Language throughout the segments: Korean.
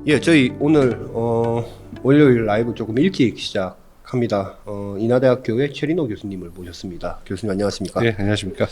예, 저희 오늘 월요일 라이브 조금 일찍 시작합니다. 인하대학교의 최린호 교수님을 모셨습니다. 교수님 안녕하십니까? 네, 안녕하십니까?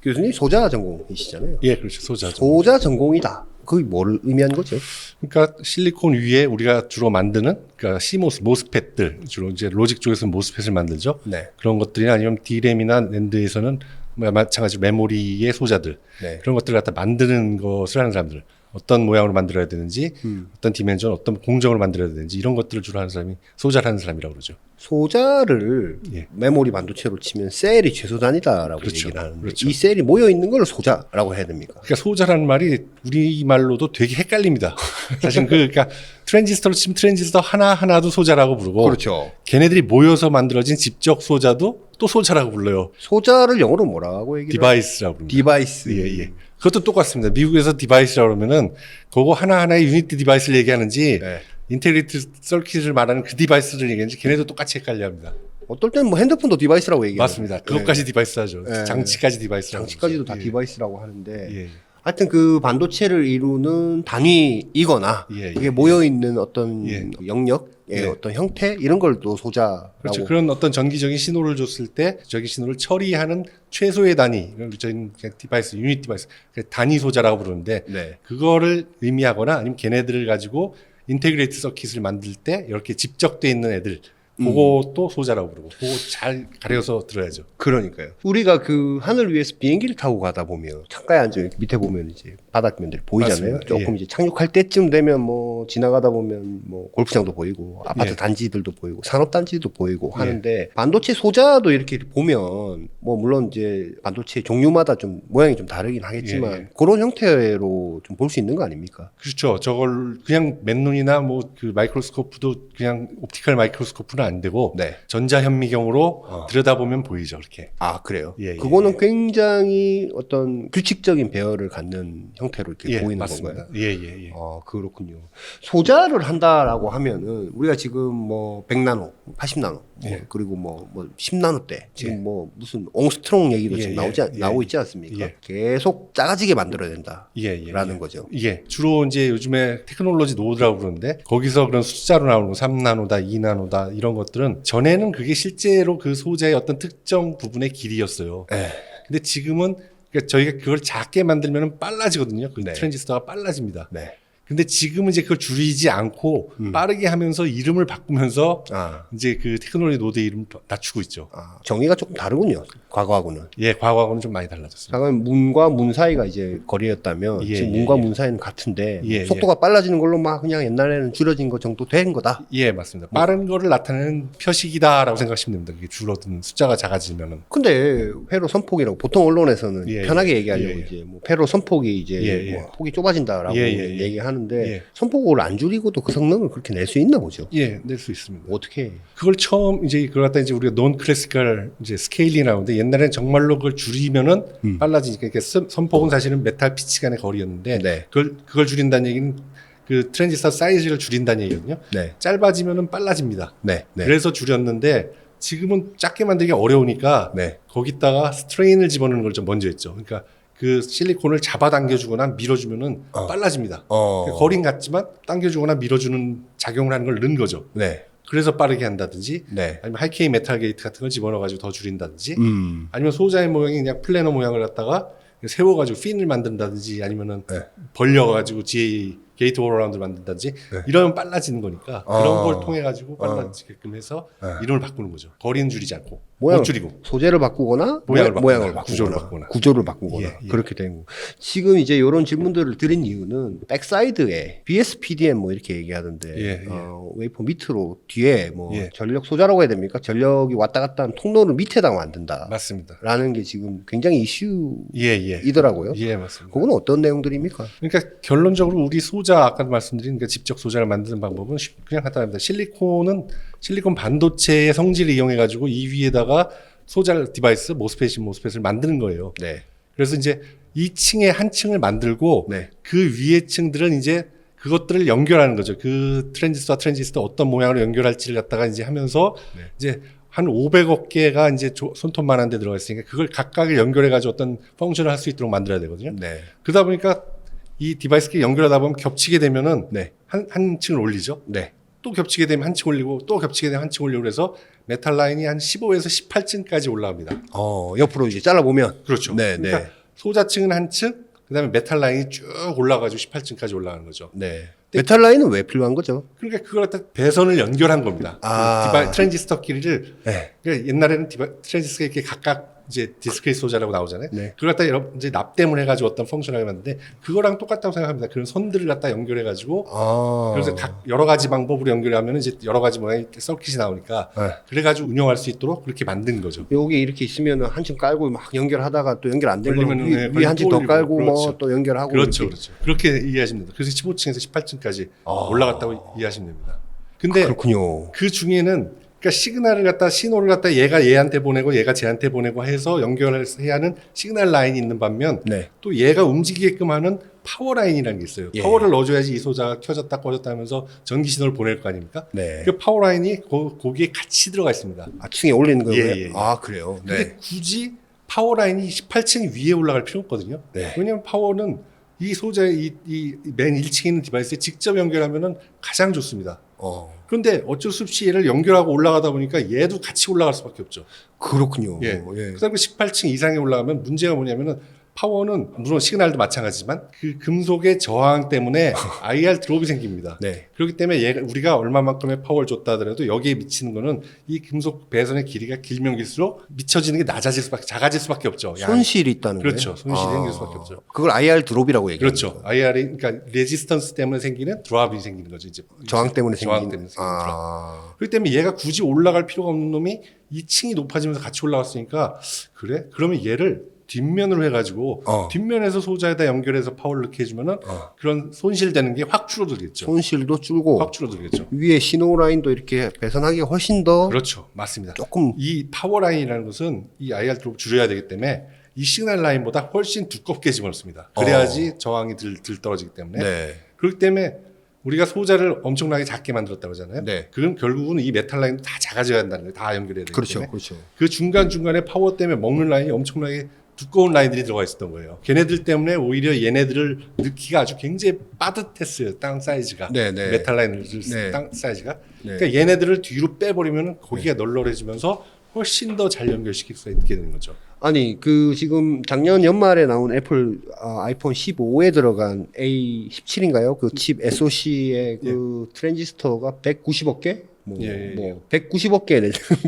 교수님 소자 전공이시잖아요. 예, 그렇죠. 소자. 소자 전공이다. 그게 뭘 의미하는 거죠? 그러니까 실리콘 위에 우리가 주로 만드는 그러니까 CMOS, 모스펫들 주로 이제 로직 쪽에서는 모스펫을 만들죠. 네. 그런 것들이나 아니면 D램이나 낸드에서는 마찬가지로 메모리의 소자들 네. 그런 것들을 갖다 만드는 것을 하는 사람들. 어떤 모양으로 만들어야 되는지, 어떤 디멘전, 어떤 공정으로 만들어야 되는지 이런 것들을 주로 하는 사람이 소자를 하는 사람이라고 그러죠. 소자를 예. 메모리 반도체로 치면 셀이 최소 단위다라고 그렇죠. 얘기를 하는데 그렇죠. 이 셀이 모여 있는 걸 소자라고 해야 됩니까? 그러니까 소자라는 말이 우리말로도 되게 헷갈립니다. 사실 그러니까 트랜지스터로 치면 트랜지스터 하나하나도 소자라고 부르고 그렇죠. 걔네들이 모여서 만들어진 집적 소자도 또 소자라고 불러요. 소자를 영어로 뭐라고 얘기를 디바이스라고 부릅니다. 디바이스. 예, 예. 그것도 똑같습니다. 미국에서 디바이스라고 그러면은 그거 하나하나의 유니티 디바이스를 얘기하는지 네. 인테그리티 서킷을 말하는 그 디바이스를 얘기하는지 걔네도 똑같이 헷갈려 합니다. 어떨 때는 뭐 핸드폰도 디바이스라고 얘기해요. 맞습니다. 그것까지 디바이스 하죠. 네. 장치까지 디바이스라고. 장치까지도 다 그러죠. 디바이스라고 하는데 예. 예. 하여튼 그 반도체를 이루는 단위이거나 예, 예. 이게 모여 있는 어떤 예. 영역의 예. 어떤 형태 이런 걸 또 소자라고. 그렇죠. 그런 어떤 전기적인 신호를 줬을 때 저기 신호를 처리하는 최소의 단위, 저희는 그냥 디바이스, 유닛 디바이스, 단위 소자라고 부르는데 네. 그거를 의미하거나 아니면 걔네들을 가지고 인테그레이트 서킷을 만들 때 이렇게 집적돼 있는 애들 그것도 소자라고 부르고 그거 잘 가려서 들어야죠. 그러니까요. 우리가 그 하늘 위에서 비행기를 타고 가다 보면 창가에 앉아 이렇게 밑에 보면 이제 바닥면들이 보이잖아요. 맞습니다. 조금 예. 이제 착륙할 때쯤 되면 뭐 지나가다 보면 뭐 골프장도 보이고 아파트 예. 단지들도 보이고 산업 단지도 보이고 하는데 반도체 소자도 이렇게 보면 뭐 물론 이제 반도체 종류마다 좀 모양이 좀 다르긴 하겠지만 예, 예. 그런 형태로 좀 볼 수 있는 거 아닙니까? 그렇죠. 저걸 그냥 맨눈이나 뭐 그 마이크로스코프도 그냥 옵티컬 마이크로스코프는 안 되고 네. 전자현미경으로 들여다보면 보이죠. 이렇게. 아 그래요? 예, 예, 그거는 굉장히 어떤 규칙적인 배열을 갖는 형태로 이렇게 보이는 맞습니다. 건가요? 예, 예, 예. 아, 그렇군요. 소자를 한다라고 하면은 우리가 지금 뭐 100나노, 80나노, 예. 그리고 뭐 10나노 대 지금 예. 뭐 무슨 옹스트롱 얘기도 예, 지금 예, 나오고 예. 있지 않습니까? 예. 계속 작아지게 만들어야 된다라는 예, 예. 거죠. 예. 주로 이제 요즘에 테크놀로지 노드라고 부르는데 거기서 그런 숫자로 나오는 거 3나노다, 2나노다 이런 것들은 전에는 그게 실제로 그 소재의 어떤 특정 부분의 길이였어요. 예. 근데 지금은 그러니까 저희가 그걸 작게 만들면 빨라지거든요. 그 네. 트랜지스터가 빨라집니다. 네. 근데 지금은 이제 그걸 줄이지 않고 빠르게 하면서 이름을 바꾸면서 아, 이제 그 테크놀로지 노드의 이름을 낮추고 있죠. 정의가 조금 다르군요. 과거하고는. 예, 과거하고는 좀 많이 달라졌습니다. 잠깐 문과 문 사이가 이제 거리였다면 예, 지금 예, 문과 예. 문 사이는 같은데 예, 속도가 빨라지는 걸로 막 그냥 옛날에는 줄여진 거 정도 된 거다. 예, 맞습니다. 빠른 거를 나타내는 표식이다라고 생각하시면 됩니다. 그게 줄어든 숫자가 작아지면은. 근데 회로 선폭이라고 보통 언론에서는 예, 편하게 예, 얘기하려고 예, 예. 이제 뭐 회로 선폭이 이제 예, 예. 뭐 폭이 좁아진다라고 예, 예, 예. 얘기하는데 예. 선폭을 안 줄이고도 그 성능을 그렇게 낼 수 있나 보죠. 예, 낼 수 있습니다. 어떻게? 그걸 처음 이제 그걸 갖다 이제 우리가 논 클래시컬 이제 스케일이 나오는데 옛날엔 정말로 그걸 줄이면은 빨라지니까 그러니까 선폭은 사실은 메탈 피치 간의 거리였는데 네. 그걸 줄인다는 얘기는 그 트랜지스터 사이즈를 줄인다는 얘기거든요. 네, 짧아지면은 빨라집니다. 네, 네, 그래서 줄였는데 지금은 작게 만들기 어려우니까 네. 거기다가 스트레인을 집어넣는 걸 좀 먼저 했죠. 그러니까 그 실리콘을 잡아당겨주거나 밀어주면은 빨라집니다. 거리는 같지만 당겨주거나 밀어주는 작용을 하는 걸 넣은 거죠. 네, 그래서 빠르게 한다든지 네. 아니면 하이케이 메탈 게이트 같은 걸 집어넣어가지고 더 줄인다든지 음, 아니면 소자의 모양이 그냥 플래너 모양을 갖다가 세워가지고 핀을 만든다든지 아니면은 네. 벌려가지고 GA 게이트 오어라운드를 만든다든지 이러면 빨라지는 거니까 그런 걸 통해 가지고 빨라지게끔 해서 이름을 바꾸는 거죠. 거리는 줄이지 않고 못 줄이고 소재를 바꾸거나 모양을 바꾸거나 구조를 바꾸거나 예, 예. 그렇게 된 거. 지금 이제 이런 질문들을 드린 이유는 백사이드에 BSPDM 뭐 이렇게 얘기하던데 예, 예. 웨이퍼 밑으로 뒤에 뭐 예. 전력 소자라고 해야 됩니까? 전력이 왔다 갔다 하는 통로를 밑에다 만든다. 맞습니다. 라는 게 지금 굉장히 이슈이더라고요. 예, 예, 맞습니다. 그건 어떤 내용들입니까? 그러니까 결론적으로 우리 소자 아까 말씀드린 그 직접 소자를 만드는 방법은 그냥 간단합니다. 실리콘 반도체의 성질을 이용해 가지고 이 위에다가 소자 디바이스 모스펫을 만드는 거예요. 네. 그래서 이제 이 층에 한 층을 만들고 네. 그 위에 층들은 이제 그것들을 연결하는 거죠. 그 트랜지스터 어떤 모양으로 연결할지를 갖다가 이제 하면서 이제 한 500억 개가 이제 손톱만한 데 들어가 있으니까 그걸 각각을 연결해 가지고 어떤 펑션을 할 수 있도록 만들어야 되거든요. 네. 그러다 보니까 이 디바이스끼리 연결하다 보면 겹치게 되면은 네. 한 층을 올리죠. 네. 또 겹치게 되면 한 층 올리고 또 겹치게 되면 한 층 올리고 그래서 메탈 라인이 한 15에서 18층까지 올라갑니다. 옆으로 이제 잘라보면. 그렇죠. 네, 그러니까 네. 소자층은 한 층, 그다음에 메탈 라인이 쭉 올라가지고 18층까지 올라가는 거죠. 네. 메탈 라인은 왜 필요한 거죠? 그러니까 그걸 갖다 배선을 연결한 겁니다. 그 트랜지스터끼리를 네. 그러니까 옛날에는 트랜지스터가 이렇게 각각 이제 디스크릿 소자라고 나오잖아요. 네. 그걸 갖다 이제 납땜을 해가지고 어떤 펑션을 만드는데 그거랑 똑같다고 생각합니다. 그런 선들을 갖다 연결해가지고 그래서 각 여러 가지 방법으로 연결하면 이제 여러 가지 모양의 서킷이 나오니까 네. 그래가지고 운영할 수 있도록 그렇게 만든 거죠. 여기 이렇게 있으면 한층 깔고 막 연결하다가 또 연결 안 되면 걸리면은, 네, 위에 한 층 더 걸리고 깔고 그렇죠. 뭐 또 연결하고. 그렇죠, 이렇게. 그렇죠. 그렇게 이해하시면 됩니다. 그래서 15층에서 18층까지 올라갔다고 이해하시면 됩니다. 근데 그렇군요. 그 중에는 그러니까 시그널을 갖다 신호를 갖다 얘가 얘한테 보내고 얘가 쟤한테 보내고 해서 연결을 해야 하는 시그널 라인이 있는 반면 네. 또 얘가 움직이게끔 하는 파워 라인이라는 게 있어요. 예. 파워를 넣어줘야지 이 소자가 켜졌다 꺼졌다 하면서 전기 신호를 보낼 거 아닙니까? 네. 그 파워 라인이 거기에 같이 들어가 있습니다. 층에 올리는 거예요? 예, 예. 아, 그래요? 근데 네. 굳이 파워 라인이 18층 위에 올라갈 필요 없거든요. 네. 왜냐하면 파워는 이 소자의 맨 1층에 있는 디바이스에 직접 연결하면 가장 좋습니다. 그런데 어쩔 수 없이 얘를 연결하고 올라가다 보니까 얘도 같이 올라갈 수밖에 없죠. 그렇군요. 예. 그다음에 18층 이상에 올라가면 문제가 뭐냐면은 파워는 물론 시그널도 마찬가지지만 그 금속의 저항 때문에 IR 드롭이 생깁니다. 네. 그렇기 때문에 얘가 우리가 얼마만큼의 파워를 줬다 하더라도 여기에 미치는 거는 이 금속 배선의 길이가 길면 길수록 미쳐지는 게 작아질 수밖에 없죠. 손실이 있다는 그렇죠. 거예요? 손실이 생길 수밖에 없죠. 그걸 IR 드롭이라고 얘기하는 그렇죠. 거예요. IR이 그러니까 레지스턴스 때문에 생기는 드롭이 생기는 거죠. 이제 저항 때문에 저항 생기는. 때문에 생기는 드롭. 아. 그렇기 때문에 얘가 굳이 올라갈 필요가 없는 놈이 2층이 높아지면서 같이 올라갔으니까 그래? 그러면 얘를 뒷면으로 해가지고 뒷면에서 소자에다 연결해서 파워를 넣게 해주면은 그런 손실되는 게 확 줄어들겠죠. 손실도 줄고 확 줄어들겠죠. 위에 신호 라인도 이렇게 배선하기가 훨씬 더 그렇죠. 맞습니다. 조금 이 파워 라인이라는 것은 이 IR 드롭을 줄여야 되기 때문에 이 시그널 라인보다 훨씬 두껍게 집어넣습니다. 그래야지 저항이 덜 떨어지기 때문에. 네. 그렇기 때문에 우리가 소자를 엄청나게 작게 만들었다고 하잖아요. 네. 그건 결국은 이 메탈 라인도 다 작아져야 한다는 거예요. 다 연결해야 되기 그렇죠. 때문에. 그렇죠. 그 중간중간에 파워 때문에 먹는 라인이 엄청나게 두꺼운 라인들이 들어가 있었던 거예요. 걔네들 때문에 오히려 얘네들을 넣기가 아주 굉장히 빠듯했어요. 땅 사이즈가. 네, 네. 메탈 라인을 네. 땅 사이즈가. 네. 그러니까 얘네들을 뒤로 빼버리면 거기가 널널해지면서 훨씬 더 잘 연결시킬 수 있게 되는 거죠. 아니 그 지금 작년 연말에 나온 애플 아이폰 15에 들어간 A17인가요? 그 칩 SoC의 그 트랜지스터가 190억 개? 뭐 190억 개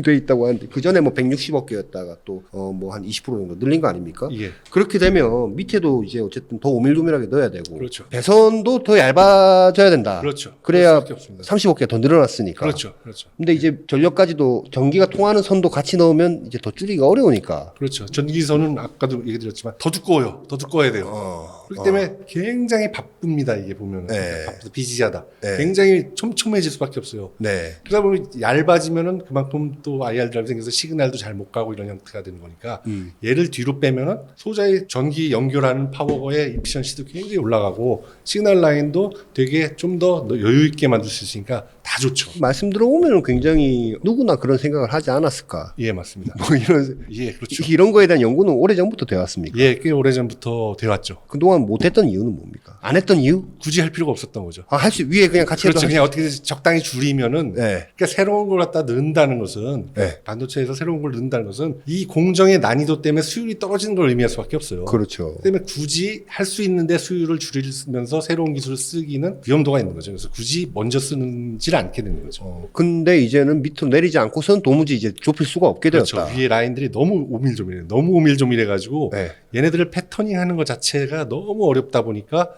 돼 있다고 하는데 그 전에 뭐 160억 개였다가 또 뭐 한 20% 정도 늘린 거 아닙니까? 예. 그렇게 되면 밑에도 이제 어쨌든 더 오밀조밀하게 넣어야 되고 그렇죠. 배선도 더 얇아져야 된다. 그렇죠. 그래야 그럴 수밖에 없습니다. 35개 더 늘어났으니까. 그렇죠. 그렇죠. 근데 이제 전력까지도 전기가 통하는 선도 같이 넣으면 이제 더 줄이기가 어려우니까. 그렇죠. 전기선은 아까도 얘기 드렸지만 더 두꺼워요. 더 두꺼워야 돼요. 그렇기 때문에 굉장히 바쁩니다. 이게 보면 네. 바쁘다, 비지하다. 네. 굉장히 촘촘해질 수밖에 없어요. 네. 그러다 보면 얇아지면은 그만큼 또 IR 드랍이 생겨서 시그널도 잘 못 가고 이런 형태가 되는 거니까 얘를 뒤로 빼면은 소자의 전기 연결하는 파워의 이피션시도 굉장히 올라가고 시그널 라인도 되게 좀 더 여유 있게 만들 수 있으니까 다 좋죠. 말씀 들어보면 굉장히 누구나 그런 생각을 하지 않았을까. 예, 맞습니다. 뭐 이런 예, 그렇죠. 이런 거에 대한 연구는 오래전부터 되어 왔습니까? 예, 꽤 오래전부터 되어 왔죠. 그동안 못 했던 이유는 뭡니까? 안 했던 이유? 굳이 할 필요가 없었던 거죠. 할 수 위에 그냥 같이 그렇죠. 해도 그냥 어떻게 적당히 줄이면은 네. 그러니까 새로운 걸 갖다 넣는다는 것은 네. 반도체에서 새로운 걸 넣는다는 것은 이 공정의 난이도 때문에 수율이 떨어지는 걸 의미할 수밖에 없어요. 그렇죠. 그 때문에 굳이 할 수 있는데 수율을 줄이면서 새로운 기술을 쓰기는 위험도가 있는 거죠. 그래서 굳이 먼저 쓰는지 않게 되는 거죠. 근데 이제는 밑으로 내리지 않고선 도무지 이제 좁힐 수가 없게 그렇죠. 되었다. 위에 라인들이 너무 오밀조밀해요. 너무 오밀조밀해가지고 네. 얘네들을 패터닝하는 것 자체가 너무 어렵다 보니까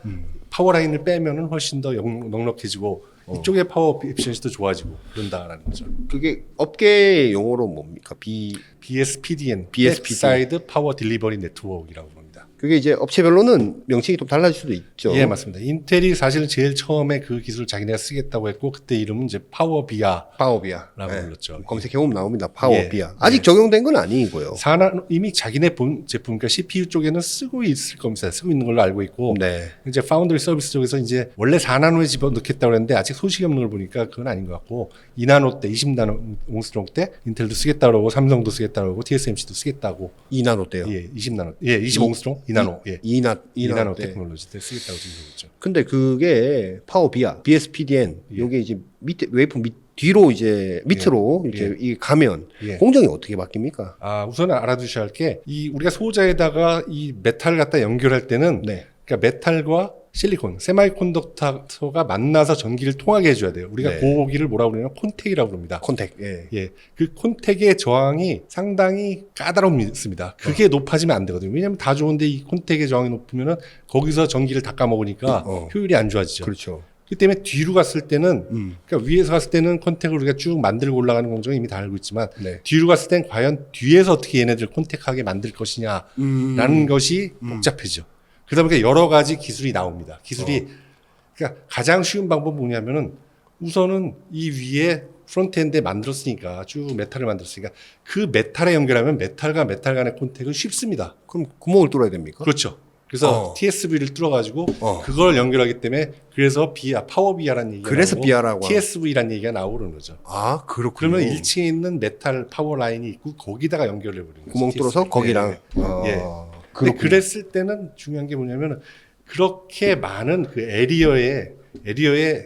파워 라인을 빼면은 훨씬 더 넉넉해지고 이쪽의 파워 에피션시도 좋아지고 그런다라는 거죠. 그게 업계 용어로 뭡니까? BSPDN, BSPDN. 백사이드 파워 딜리버리 네트워크라고 합니다. 그게 이제 업체별로는 명칭이 좀 달라질 수도 있죠. 예, 맞습니다. 인텔이 사실 제일 처음에 그 기술을 자기네가 쓰겠다고 했고 그때 이름은 이제 파워비아라고 파워비아. 불렀죠. 검색해보면 나옵니다. 파워비아. 예. 아직 적용된 건 아니고요. 이미 자기네 본 제품, 그러니까 CPU 쪽에는 쓰고 있을 겁니다. 쓰고 있는 걸로 알고 있고 네. 이제 파운드리 서비스 쪽에서 이제 원래 4나노에 집어넣겠다고 했는데 아직 소식이 없는 걸 보니까 그건 아닌 것 같고 2나노 때, 20나노 옹스트롱 때 인텔도 쓰겠다고 그러고 삼성도 쓰겠다고 그러고 TSMC도 쓰겠다고 2나노 때요. 예, 20나노. 예, 20옹스트롱. 이나노, 예. 이나노 이나노 때. 테크놀로지 때 쓰겠다고 지금 그러죠. 근데 그게 파워 비아, BSPDN 예. 요게 이제 밑에 웨이프 뒤로 이제 밑으로 예. 이렇게 이 가면 예. 공정이 어떻게 바뀝니까? 아, 우선 알아두셔야 할 게 우리가 소자에다가 이 메탈을 갖다 연결할 때는 네. 그러니까 메탈과 실리콘, 세마이컨덕터가 만나서 전기를 통하게 해줘야 돼요. 우리가 네. 고기를 뭐라고 그러냐면 콘택이라고 그럽니다. 콘택. 예. 예, 그 콘택의 저항이 상당히 까다롭습니다. 그게 높아지면 안 되거든요. 왜냐하면 다 좋은데 이 콘택의 저항이 높으면은 거기서 전기를 닦아먹으니까 효율이 안 좋아지죠. 그렇죠. 그 때문에 뒤로 갔을 때는, 그러니까 위에서 갔을 때는 콘택을 우리가 쭉 만들고 올라가는 공정은 이미 다 알고 있지만, 네. 뒤로 갔을 땐 과연 뒤에서 어떻게 얘네들 콘택하게 만들 것이냐라는 것이 복잡해져. 그러다 보니까 여러 가지 기술이 나옵니다. 기술이, 그러니까 가장 쉬운 방법은 뭐냐면은 우선은 이 위에 프론트엔드에 만들었으니까 쭉 메탈을 만들었으니까 그 메탈에 연결하면 메탈과 메탈 간의 콘택은 쉽습니다. 그럼 구멍을 뚫어야 됩니까? 그렇죠. 그래서 TSV를 뚫어가지고 그걸 연결하기 때문에 그래서 파워 비아라는 얘기가 그래서 나오고 비아라고 TSV라는 얘기가 나오고 그러는 거죠. 아, 그렇군요. 그러면 1층에 있는 메탈 파워 라인이 있고 거기다가 연결해 버리는 거죠. 구멍 뚫어서 TSV. 거기랑. 예. 근데 그랬을 때는 중요한 게 뭐냐면 그렇게 많은 그 에리어의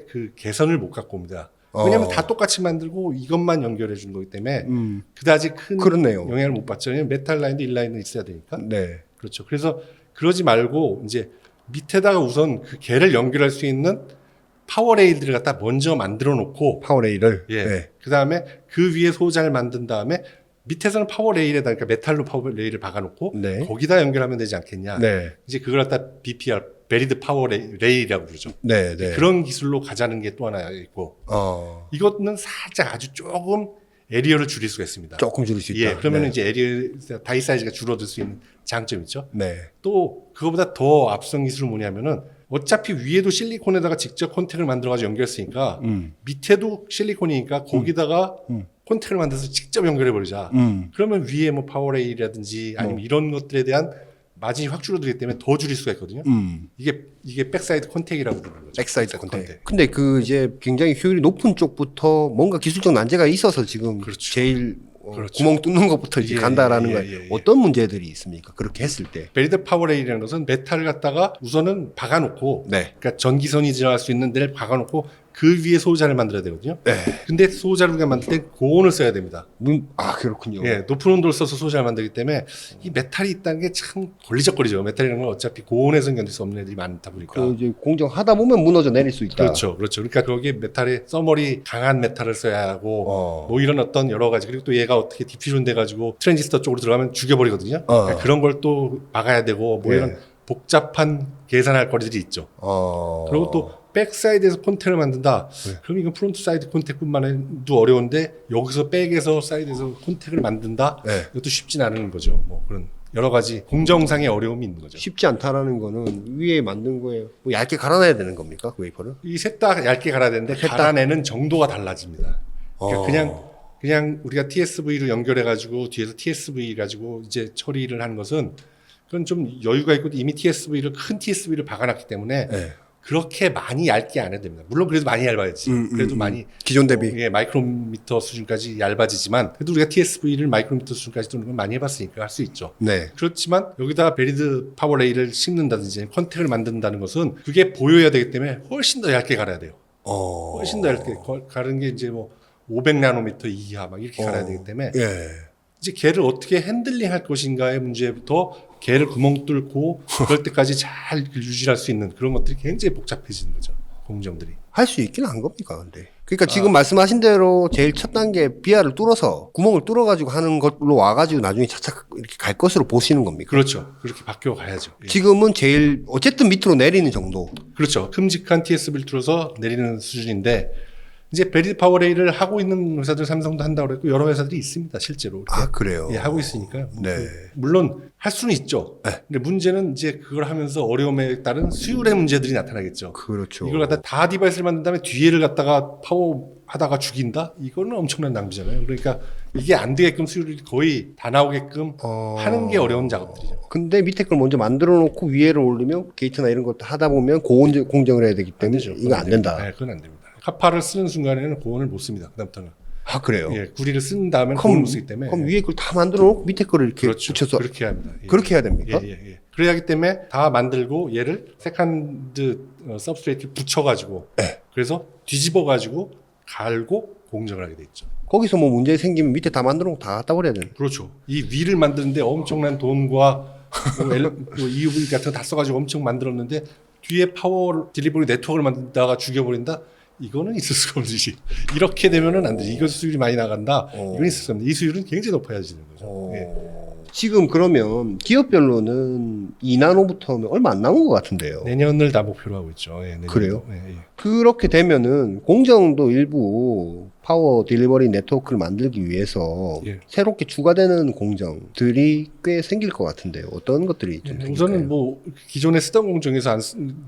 그 개선을 못 갖고 옵니다. 왜냐하면 다 똑같이 만들고 이것만 연결해 준 거기 때문에 그다지 큰 그렇네요. 영향을 못 받죠. 왜냐면 메탈 라인도 인라인은 있어야 되니까. 네. 그렇죠. 그래서 그러지 말고 이제 밑에다가 우선 그 개를 연결할 수 있는 파워 레일들을 갖다 먼저 만들어 놓고 파워레일을. 예. 네. 그다음에 그 위에 소자를 만든 다음에 밑에서는 파워 레일에다 그러니까 메탈로 파워 레일을 박아 놓고 네. 거기다 연결하면 되지 않겠냐. 네. 이제 그걸 갖다 BPR 베리드 파워 레일이라고 그러죠. 네, 네. 그런 기술로 가자는 게 또 하나 있고 이것은 살짝 아주 조금 에리어를 줄일 수가 있습니다. 조금 줄일 수 있다. 예, 그러면 네. 이제 에리어 다이 사이즈가 줄어들 수 있는 장점이 있죠. 네. 또 그거보다 더 앞선 기술은 뭐냐면은 어차피 위에도 실리콘에다가 직접 콘택을 만들어가지고 연결했으니까 밑에도 실리콘이니까 거기다가 콘택을 만들어서 직접 연결해버리자. 그러면 위에 뭐 파워레일이라든지 아니면 이런 것들에 대한 마진이 확 줄어들기 때문에 더 줄일 수가 있거든요. 이게 백사이드 콘택이라고 부르는 거죠. 백사이드 콘택. 근데 그 이제 굉장히 효율이 높은 쪽부터 뭔가 기술적 난제가 있어서 지금 그렇죠. 제일 그렇죠. 구멍 뚫는 것부터 이제 예, 간다라는 예, 거예요. 예, 예. 어떤 문제들이 있습니까? 그렇게 했을 때. 베리드 파워레일이라는 것은 메탈을 갖다가 우선은 박아놓고 네. 그러니까 전기선이 지나갈 수 있는 데를 박아놓고 그 위에 소자를 만들어야 되거든요. 네. 근데 소자를 우리가 만들 때 고온을 써야 됩니다. 아, 그렇군요. 예, 높은 온도를 써서 소자를 만들기 때문에 이 메탈이 있다는 게 참 걸리적거리죠. 메탈이라는 건 어차피 고온에서 견딜 수 없는 애들이 많다 보니까. 그 이제 공정하다 보면 무너져 내릴 수 있다. 그렇죠, 그렇죠. 그러니까 거기에 메탈에 써머리 강한 메탈을 써야 하고 뭐 이런 어떤 여러 가지 그리고 또 얘가 어떻게 디퓨전 돼가지고 트랜지스터 쪽으로 들어가면 죽여버리거든요. 그러니까 그런 걸 또 막아야 되고 뭐 예. 이런 복잡한 계산할 거리들이 있죠. 그리고 또 백사이드에서 콘택을 만든다. 그럼 이건 프론트 사이드 콘택뿐만 해도 어려운데 여기서 백에서 사이드에서 콘택을 만든다. 네. 이것도 쉽진 않은 거죠. 뭐 그런 여러 가지 공정상의 어려움이 있는 거죠. 쉽지 않다라는 거는 위에 만든 거에 뭐 얇게 갈아내야 되는 겁니까? 그 웨이퍼를? 이 셋 다 얇게 갈아야 되는데 갈아내는 정도가 달라집니다. 그러니까 그냥 우리가 TSV를 연결해 가지고 뒤에서 TSV 가지고 이제 처리를 하는 것은 그건 좀 여유가 있고 이미 큰 TSV를 박아놨기 때문에 네. 그렇게 많이 얇게 안 해도 됩니다. 물론 그래도 많이 얇아야지. 그래도 많이 기존 대비. 예, 마이크로미터 수준까지 얇아지지만 그래도 우리가 TSV를 마이크로미터 수준까지 뚫는 건 많이 해봤으니까 할 수 있죠. 네. 그렇지만 여기다 베리드 파워 레일을 심는다든지 컨택을 만든다는 것은 그게 보여야 되기 때문에 훨씬 더 얇게 갈아야 돼요. 훨씬 더 얇게 가는 게 이제 뭐 500나노미터 이하 막 이렇게 갈아야 되기 때문에 예. 이제 걔를 어떻게 핸들링 할 것인가의 문제부터 걔를 구멍 뚫고 그럴 때까지 잘 유지할 수 있는 그런 것들이 굉장히 복잡해지는 거죠. 공정들이. 할 수 있긴 한 겁니까, 근데? 그러니까 지금 말씀하신 대로 제일 첫 단계 비아를 뚫어서 구멍을 뚫어가지고 하는 걸로 와가지고 나중에 차차 이렇게 갈 것으로 보시는 겁니까? 그렇죠. 그렇게 바뀌어 가야죠. 예. 지금은 제일 어쨌든 밑으로 내리는 정도. 그렇죠. 큼직한 TSV를 뚫어서 내리는 수준인데 이제 베리드 파워레일을 하고 있는 회사들 삼성도 한다고 그랬고 여러 회사들이 있습니다. 실제로. 이렇게. 아, 그래요? 예, 하고 있으니까요. 뭐 네. 물론 할 수는 있죠. 근데 문제는 이제 그걸 하면서 어려움에 따른 수율의 문제들이 나타나겠죠. 그렇죠. 이걸 갖다 다 디바이스를 만든 다음에 뒤에를 갖다가 파워 하다가 죽인다? 이거는 엄청난 낭비잖아요. 그러니까 이게 안 되게끔 수율이 거의 다 나오게끔 하는 게 어려운 작업들이죠. 근데 밑에 걸 먼저 만들어 놓고 위에를 올리면 게이트나 이런 것도 하다 보면 공정을 해야 되기 때문에 이거 안 된다. 네, 그건 안 됩니다. 카파를 쓰는 순간에는 고온을 못 씁니다. 그다음부터는. 아 그래요? 예, 구리를 쓴 다음에 그럼, 돈을 못 쓰기 때문에. 그럼 위에 걸 다 만들어 놓고 밑에 거를 이렇게 그렇죠. 붙여서 그렇게 합니다. 예. 그렇게 해야 됩니까? 예. 그래야 하기 때문에 다 만들고 얘를 세컨드 서브스트레이트를 붙여가지고 그래서 뒤집어가지고 갈고 공정을 하게 돼 있죠. 거기서 뭐 문제 생기면 밑에 다 만들어 놓고 다 갖다 버려야 되는. 그렇죠. 이 위를 만드는데 엄청난 돈과 뭐 EUV 같은 거 다 써가지고 엄청 만들었는데 뒤에 파워 딜리버리 네트워크를 만들다가 죽여버린다? 이거는 있을 수가 없는 일이. 이렇게 되면은 안 되지. 이거 수율이 많이 나간다. 이건 있을 수 없는. 이 수율은 굉장히 높아야지는 거죠. 예. 지금 그러면 기업별로는 2나노부터는 얼마 안 남은 것 같은데요. 내년을 다 목표로 하고 있죠. 예, 내년도. 그래요? 예. 그렇게 되면은 공정도 일부 파워 딜리버리 네트워크를 만들기 위해서 예. 새롭게 추가되는 공정들이 꽤 생길 것 같은데요. 어떤 것들이 좀 생길까요? 우선은 뭐 기존에 쓰던 공정에서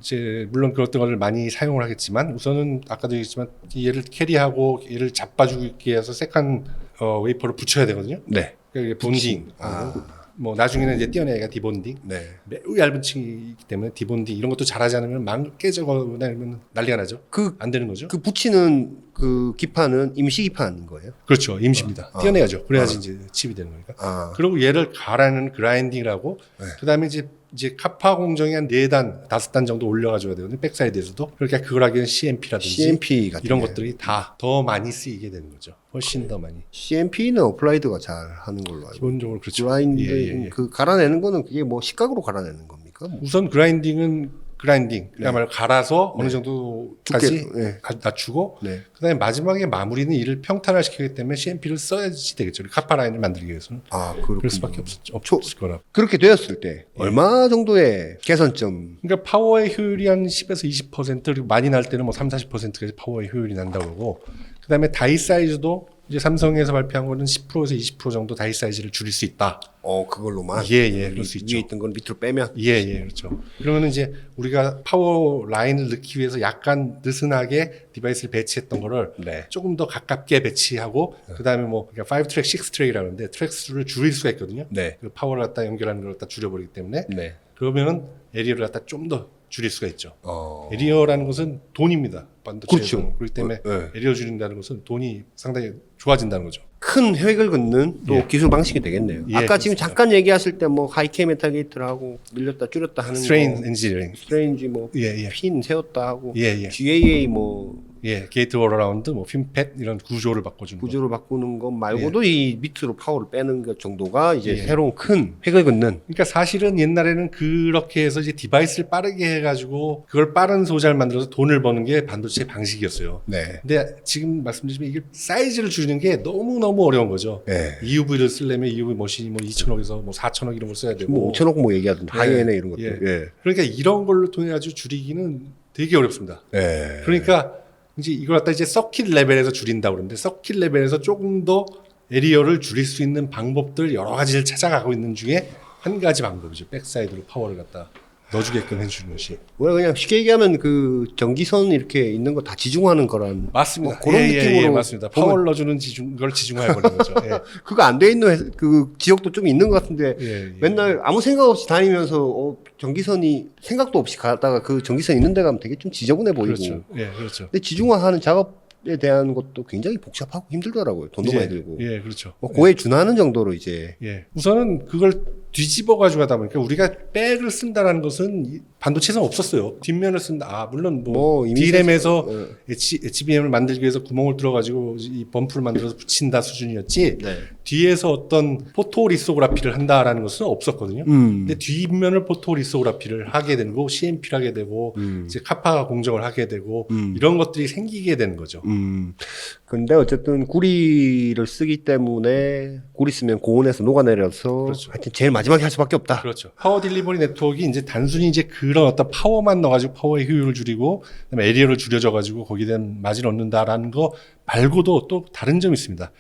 이제 물론 그런 것들을 많이 사용을 하겠지만 우선은 아까도 얘기했지만 얘를 캐리하고 얘를 잡아주기 위해서 세컨 웨이퍼를 붙여야 되거든요. 네. 그러니까 본딩. 뭐 나중에는 이제 띄어내기가 디본딩. 네. 매우 얇은 층이기 때문에 디본딩 이런 것도 잘하지 않으면 망 깨져거나 이러면 난리가 나죠. 안 되는 거죠. 그 붙이는 그 기판은 임시 기판인 거예요? 그렇죠. 임시입니다. 띄어내야죠. 그래야지 이제 칩이 되는 거니까. 그리고 얘를 갈아내는 그라인딩이라고. 그다음에 이제 카파 공정이 한 4단, 5단 정도 올려가줘야 되거든요. 백사이드에서도. 그러니까 그걸 하기엔 CMP라든지 CMP 같은 이런 게. 것들이 다 더 많이 쓰이게 되는 거죠. 훨씬 더 많이. CMP는 어플라이드가 잘 하는 걸로 알고. 기본적으로 그렇죠. 그라인드 예. 그 갈아내는 거는 그게 뭐 식각으로 갈아내는 겁니까? 뭐. 우선 그라인딩은 그라인딩 그야말로 갈아서 어느 정도까지 두께, 네. 낮추고 네. 그다음에 마지막에 마무리는 이를 평탄화시키기 때문에 CMP를 써야지 되겠죠. 카파 라인을 만들기 위해서는. 그렇군요. 그럴 수밖에 없을 거라. 그렇게 되었을 때 얼마 정도의 개선점? 그러니까 파워의 효율이 한 10에서 20% 그리고 많이 날 때는 뭐 3, 40%까지 파워의 효율이 난다고 그러고 그다음에 다이 사이즈도 이제 삼성에서 발표한 거는 10%에서 20% 정도 다이 사이즈를 줄일 수 있다. 그걸로만. 예, 그럴 수 있죠. 위에 있던 건 밑으로 빼면. 예, 그렇죠. 그러면 이제 우리가 파워 라인을 넣기 위해서 약간 느슨하게 디바이스를 배치했던 거를 네. 조금 더 가깝게 배치하고 그다음에 뭐 그러니까 5트랙, 6트랙이라고 하는데 트랙 수를 줄일 수가 있거든요. 네. 그 파워를 갖다 연결하는 걸 갖다 줄여버리기 때문에 네. 그러면은 에리어를 갖다 좀 더 줄일 수가 있죠. 에리어라는 것은 돈입니다. 반도체에서는. 그렇죠. 그렇기 때문에 네. 에리어 줄인다는 것은 돈이 상당히 좋아진다는 거죠. 큰 획을 긋는 또 기술 방식이 되겠네요. 예, 아까 지금 그렇습니다. 잠깐 얘기하실 때 뭐 하이케 메탈 게이트를 하고 늘렸다 줄였다 하는 스트레인 거, 엔지니어링. 스트레인지 뭐 예. 핀 세웠다 하고 예. GAA 뭐 예, 게이트 워라라운드, 뭐 핀팻 이런 구조를 바꿔주는 거. 구조를 바꾸는 것 말고도 이 밑으로 파워를 빼는 것 정도가 이제 예. 새로운 큰 획을 긋는. 그러니까 사실은 옛날에는 그렇게 해서 이제 디바이스를 빠르게 해가지고 그걸 빠른 소자를 만들어서 돈을 버는 게 반도체 방식이었어요. 네. 근데 지금 말씀드리지만 이게 사이즈를 줄이는 게 너무너무 어려운 거죠. 네. EUV를 쓰려면 EUV 머신이 뭐 2천억에서 뭐 4천억 이런 걸 써야 되고. 뭐 5천억 뭐 얘기하던데 예. 하이엔에 이런 것도. 예. 예. 그러니까 이런 걸로 통해 가지고 줄이기는 되게 어렵습니다. 예. 그러니까 이제 이걸 갖다 이제 서킷 레벨에서 줄인다고 그러는데 서킷 레벨에서 조금 더 에리어를 줄일 수 있는 방법들 여러 가지를 찾아가고 있는 중에 한 가지 방법이죠. 백사이드로 파워를 갖다 넣어주게끔 해주는 것이. 왜 그냥 쉽게 얘기하면 그 전기선 이렇게 있는 거 다 지중하는 거란. 맞습니다. 뭐 그런 느낌으로 맞습니다. 보면- 파워를 넣어주는 걸 지중화해 버리는 거죠. 예. 그거 안 돼 있는 그 지역도 좀 있는 것 같은데 예. 맨날 아무 생각 없이 다니면서 전기선이 생각도 없이 가다가 그 전기선 있는 데 가면 되게 좀 지저분해 보이고. 그렇죠. 예, 그렇죠. 근데 지중화하는 작업에 대한 것도 굉장히 복잡하고 힘들더라고요. 돈도 많이 들고. 예, 그렇죠. 뭐 그에 준하는 정도로 이제 예. 우선은 그걸 뒤집어 가지고 하다 보니까 우리가 백을 쓴다라는 것은 이 반도체에서는 없었어요. 뒷면을 쓴다. 물론 뭐 이미 D램에서 예. HBM을 만들기 위해서 구멍을 뚫어 가지고 이 범프를 만들어서 붙인다 수준이었지. 네. 뒤에서 어떤 포토리소그라피를 한다라는 것은 없었거든요. 근데 뒷면을 포토리소그라피를 하게 되고 CMP를 하게 되고 이제 카파 공정을 하게 되고 이런 것들이 생기게 되는 거죠. 근데 어쨌든 구리를 쓰기 때문에 구리 쓰면 고온에서 녹아내려서 그렇죠. 하여튼 제일 마지막에 할 수밖에 없다. 그렇죠. 파워 딜리버리 네트워크가 이제 단순히 이제 그런 어떤 파워만 넣어가지고 파워의 효율을 줄이고 그다음에 에리어를 줄여줘가지고 거기에 대한 마진을 얻는다라는 거 말고도 또 다른 점이 있습니다.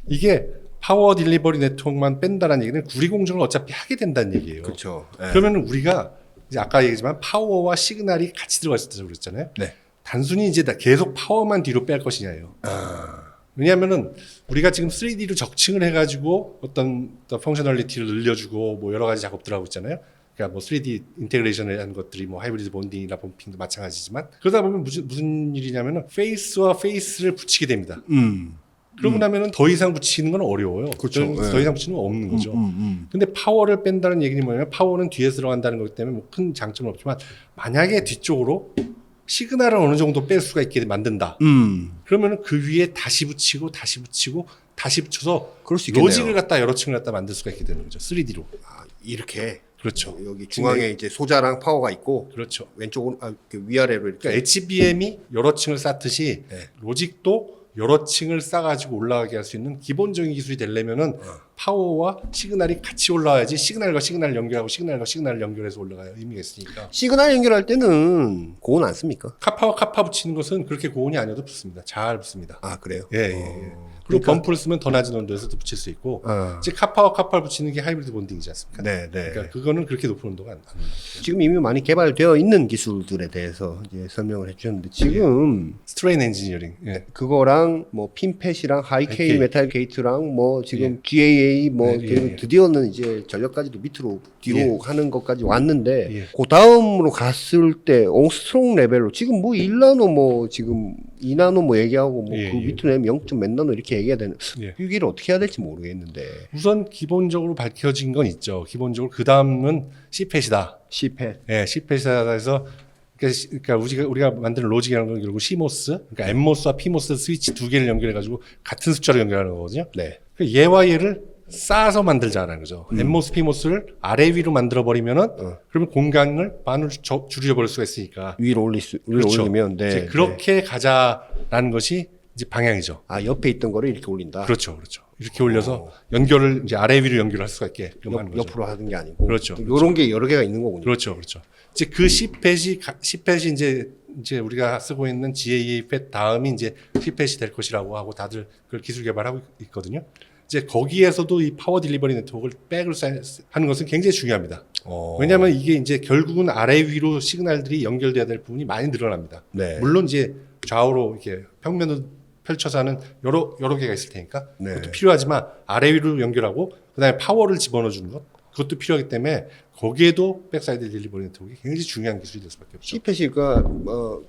이게 파워 딜리버리 네트워크만 뺀다는 얘기는 구리 공정을 어차피 하게 된다는 얘기예요. 그렇죠. 그러면 우리가 이제 아까 얘기했지만 파워와 시그널이 같이 들어가 있었다고 그랬잖아요. 네. 단순히 이제 계속 파워만 뒤로 뺄 것이냐예요. 왜냐하면은 우리가 지금 3D로 적층을 해가지고 어떤 펑셔널리티를 늘려주고 뭐 여러 가지 작업들 하고 있잖아요. 그러니까 뭐 3D 인테그레이션을 한 것들이 뭐 하이브리드 본딩이나 범핑도 마찬가지지만 그러다 보면 무슨 일이냐면은 페이스와 페이스를 붙이게 됩니다. 그러고 나면은 더 이상 붙이는 건 어려워요. 그렇죠. 더 이상 붙이는 건 없는 거죠. 근데 파워를 뺀다는 얘기는 뭐냐면 파워는 뒤에서 들어간다는 거기 때문에 뭐 큰 장점은 없지만 만약에 뒤쪽으로 시그널을 어느 정도 뺄 수가 있게 만든다. 그러면은 그 위에 다시 붙이고 다시 붙이고 다시 붙여서 그럴 수 있겠네요. 로직을 갖다 여러 층을 갖다 만들 수가 있게 되는 거죠. 3D로. 아, 이렇게 그렇죠. 여기 중앙에 이제 소자랑 파워가 있고 그렇죠. 왼쪽 위아래로 이렇게. 그러니까 HBM이 여러 층을 쌓듯이 네. 로직도 여러 층을 쌓아가지고 올라가게 할 수 있는 기본적인 기술이 되려면은 파워와 시그널이 같이 올라와야지 시그널과 시그널을 연결하고 시그널과 시그널을 연결해서 올라가야 의미가 있으니까. 시그널 연결할 때는 고온 안 씁니까? 카파와 카파 붙이는 것은 그렇게 고온이 아니어도 붙습니다. 잘 붙습니다. 아 그래요? 예, 예, 예. 그리고 그러니까- 범프를 쓰면 더 낮은 온도에서도 붙일 수 있고 아. 이제 카파와 카파를 붙이는 게 하이브리드 본딩이지 않습니까? 네, 네. 그러니까 그거는 그렇게 높은 온도가 안 나요. 지금 이미 많이 개발되어 있는 기술들에 대해서 이제 설명을 해주셨는데 지금 스트레인 엔지니어링. 예. 그거랑 뭐 핀팻이랑 하이케이 하이케이. 메탈 게이트랑 뭐 지금 GAA 뭐 예, 예, 예. 드디어는 이제 전력까지도 밑으로 뒤로 예. 하는 것까지 왔는데 예. 그 다음으로 갔을 때 옹스트롱 레벨로 지금 뭐 1나노 뭐 지금 2나노 뭐 얘기하고 뭐 예, 그 예. 밑으로 내면 0. 몇 나노 이렇게 얘기해야 되는 예. 여기를 어떻게 해야 될지 모르겠는데 우선 기본적으로 밝혀진 건 있죠. 기본적으로 그 다음은 C팻이다. C팻 예, C팻이다 해서 그러니까 우리가 만드는 로직이라는 건 결국 CMOS, 그러니까 NMOS와 PMOS 스위치 두 개를 연결해 가지고 같은 숫자로 연결하는 거거든요. 네. 그러니까 얘와 얘를 쌓아서 만들자라는 거죠. NMOS, PMOS를 아래 위로 만들어 버리면은 그러면 공간을 반으로 줄여 버릴 수가 있으니까. 위로 그렇죠. 올리면 네. 이제 그렇게 가자라는 것이 이제 방향이죠. 아 옆에 있던 거를 이렇게 올린다. 그렇죠, 그렇죠. 이렇게 올려서 연결을 이제 아래 위로 연결할 수가 있게 하는 거죠. 옆으로 하는 게 아니고 그렇죠, 이런 게 여러 개가 있는 거군요. 그렇죠, 그렇죠. 이제 그 C팻이 이제 우리가 쓰고 있는 GAA 팻 다음이 이제 C팻이 될 것이라고 하고 다들 그걸 기술 개발하고 있거든요. 이제 거기에서도 이 파워 딜리버리 네트워크를 백을 하는 것은 굉장히 중요합니다. 왜냐하면 이게 이제 결국은 아래 위로 시그널들이 연결돼야 될 부분이 많이 늘어납니다. 네. 물론 이제 좌우로 이렇게 평면으로 펼쳐서 하는 여러 개가 있을 테니까 네. 그것도 필요하지만 아래 위로 연결하고 그다음에 파워를 집어넣어 주는 것 그것도 필요하기 때문에 거기에도 백사이드 딜리버리 네트워크가 굉장히 중요한 기술이 될 수밖에 없죠. C팻이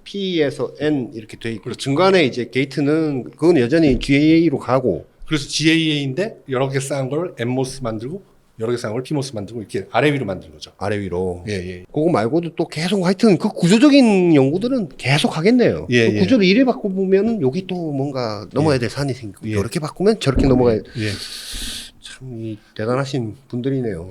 P에서 N 이렇게 돼 있고 중간에 이제 게이트는 그건 여전히 GAA로 가고 그래서 GAA인데 여러 개 쌓은 걸 NMOS 만들고 여러 개 쌓은 걸 PMOS 만들고 이렇게 아래 위로 만드는 거죠. 아래 위로. 예, 예. 그거 말고도 또 계속 하여튼 그 구조적인 연구들은 계속 하겠네요. 예, 그 예. 구조를 이래 바꿔보면은 여기 또 뭔가 넘어야 될 산이 생기고 예. 이렇게 바꾸면 저렇게 넘어가야 돼. 예. 참 대단하신 분들이네요.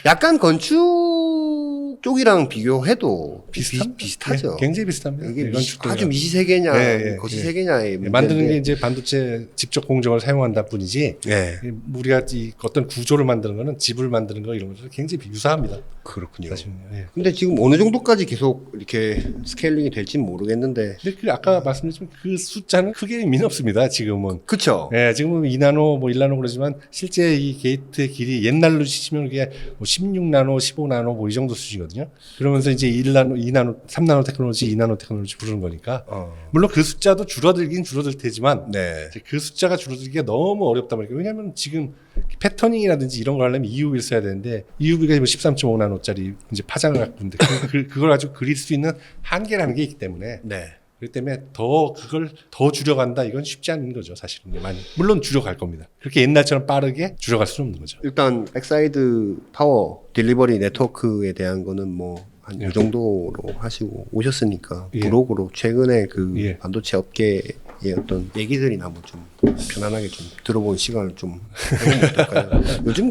약간 건축 쪽이랑 비교해도 비슷하죠. 예, 굉장히 비슷합니다. 이게 이건 축도가. 아주 미시세계냐, 예, 예, 거시세계냐의 예, 문제인데. 만드는 게 이제 반도체 직접 공정을 사용한다 뿐이지 예, 우리가 이 어떤 구조를 만드는 거는 집을 만드는 거 이런 것들 굉장히 유사합니다. 그렇군요. 사실은. 예. 근데 지금 어느 정도까지 계속 이렇게 스케일링이 될지는 모르겠는데. 근데 아까 말씀드렸지만 그 숫자는 크게 의미는 없습니다. 지금은. 그쵸? 예, 지금은 2나노, 뭐 1나노 그러지만 실제 이 게이트의 길이 옛날로 치시면 그게 뭐 16나노, 15나노 뭐 이 정도 수준이거든요. 그러면서 이제 1나노, 2나노, 3나노 테크놀로지, 2나노 테크놀로지 부르는 거니까. 물론 그 숫자도 줄어들긴 줄어들 테지만 네. 이제 그 숫자가 줄어들기가 너무 어렵단 말이에요. 왜냐하면 지금 패터닝이라든지 이런 걸 하려면 EUV를 써야 되는데 EUV가 13.5나노짜리 이제 파장을 갖고 있는데 그걸 가지고 그릴 수 있는 한계라는 게 있기 때문에 네. 그렇기 때문에 그걸 더 줄여간다 이건 쉽지 않은 거죠 사실은. 많이 물론 줄여갈 겁니다. 그렇게 옛날처럼 빠르게 줄여갈 수는 없는 거죠. 일단 백사이드 파워 딜리버리 네트워크에 대한 거는 뭐 한 이 정도로 하시고 오셨으니까 예. 브로그로 최근에 그 예. 반도체 업계의 어떤 얘기들이나 뭐 좀 편안하게 좀 들어보는 시간을 좀 해보면 어떨까요? 요즘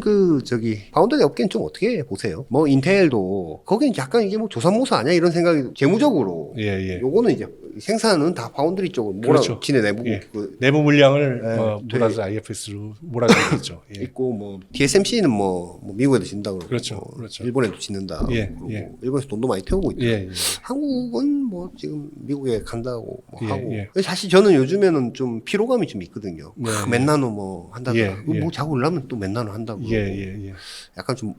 파운드리 업계는 좀 어떻게 보세요? 뭐 인텔도 거기는 약간 이게 뭐 조삼모사 아니야 이런 생각이 재무적으로 예, 예. 요거는 이제 생산은 다 파운드리 쪽으로 그렇죠. 지네 내부 예. 그 내부 물량을 네, 몰아서 IFS로 몰아주고 있죠. 예. 있고 뭐 TSMC는 뭐 미국에도 진다 그러고 그렇죠. 뭐 그렇죠. 일본에도 짓는다 예, 그러고 예. 일본에서 돈도 많이 태우고 있다. 예, 예. 한국은 뭐 지금 미국에 간다고 뭐 예, 하고 예. 사실 저는 요즘에는 좀 피로감이 좀 있거든요. 네, 몇 나노 뭐 한다더라. 예, 예. 뭐 자꾸 올라면 또 몇 나노 한다고. 예, 예, 예. 약간 좀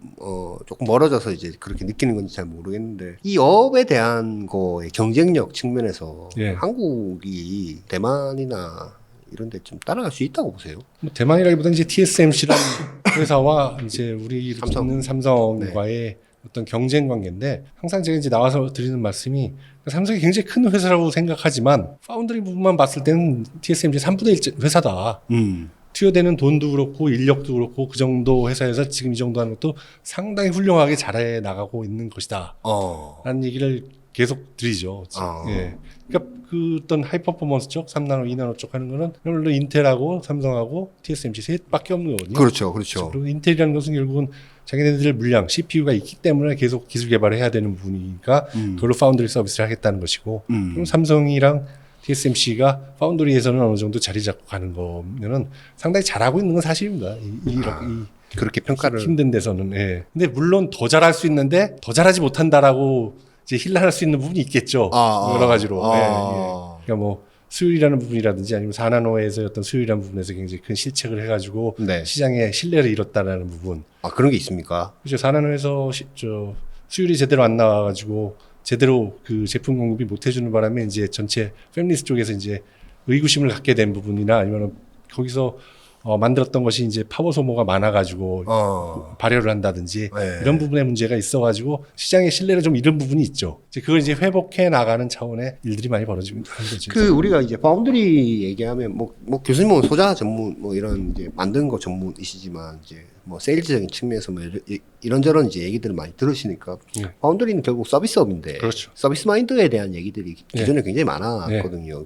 조금 멀어져서 이제 그렇게 느끼는 건지 잘 모르겠는데 이 업에 대한 거의 경쟁력 측면에서 예. 한국이 대만이나 이런 데 좀 따라갈 수 있다고 보세요. 뭐 대만이라기보다는 이제 TSMC라는 회사와 이제 우리 삼성. 있는 삼성과의 어떤 경쟁 관계인데 항상 제가 이제 나와서 드리는 말씀이 삼성이 굉장히 큰 회사라고 생각하지만 파운드리 부분만 봤을 때는 TSMC 3분의 1 회사다. 투여되는 돈도 그렇고 인력도 그렇고 그 정도 회사에서 지금 이 정도 하는 것도 상당히 훌륭하게 잘해 나가고 있는 것이다. 라는 얘기를 계속 드리죠. 예. 그러니까 그 어떤 하이퍼포먼스 쪽, 3나노, 2나노 쪽 하는 거는 물론 인텔하고 삼성하고 TSMC 셋밖에 없는 거거든요. 그렇죠, 그렇죠. 그리고 인텔이라는 것은 결국은 자기네들 물량, CPU가 있기 때문에 계속 기술 개발을 해야 되는 부분이니까 그걸로 파운드리 서비스를 하겠다는 것이고 그럼 삼성이랑 TSMC가 파운드리에서는 어느 정도 자리 잡고 가는 거면은 상당히 잘하고 있는 건 사실입니다. 그렇게 평가를 힘든 데서는. 예. 근데 물론 더 잘할 수 있는데 더 잘하지 못한다라고 이제 힐난할 수 있는 부분이 있겠죠. 여러 가지로. 예, 예. 그러니까 뭐 수율이라는 부분이라든지 아니면 4나노에서 어떤 수율이라는 부분에서 굉장히 큰 실책을 해가지고 네. 시장에 신뢰를 잃었다라는 부분. 그런 게 있습니까? 그렇죠. 4나노에서 수율이 제대로 안 나와가지고 제대로 그 제품 공급이 못 해주는 바람에 이제 전체 팹리스 쪽에서 이제 의구심을 갖게 된 부분이나 아니면 거기서 만들었던 것이 이제 파워 소모가 많아가지고 발열을 한다든지 네. 이런 부분에 문제가 있어가지고 시장의 신뢰를 좀 잃은 부분이 있죠. 이제 그걸 이제 회복해 나가는 차원의 일들이 많이 벌어지고 하는 거죠. 우리가 이제 파운드리 얘기하면 뭐 교수님은 소자 전문 뭐 이런 이제 만드는 거 전문이시지만 이제 뭐 세일즈적인 측면에서 뭐 이런저런 이제 얘기들을 많이 들으시니까 파운드리는 결국 서비스업인데 그렇죠. 서비스 마인드에 대한 얘기들이 기존에 굉장히 많았거든요.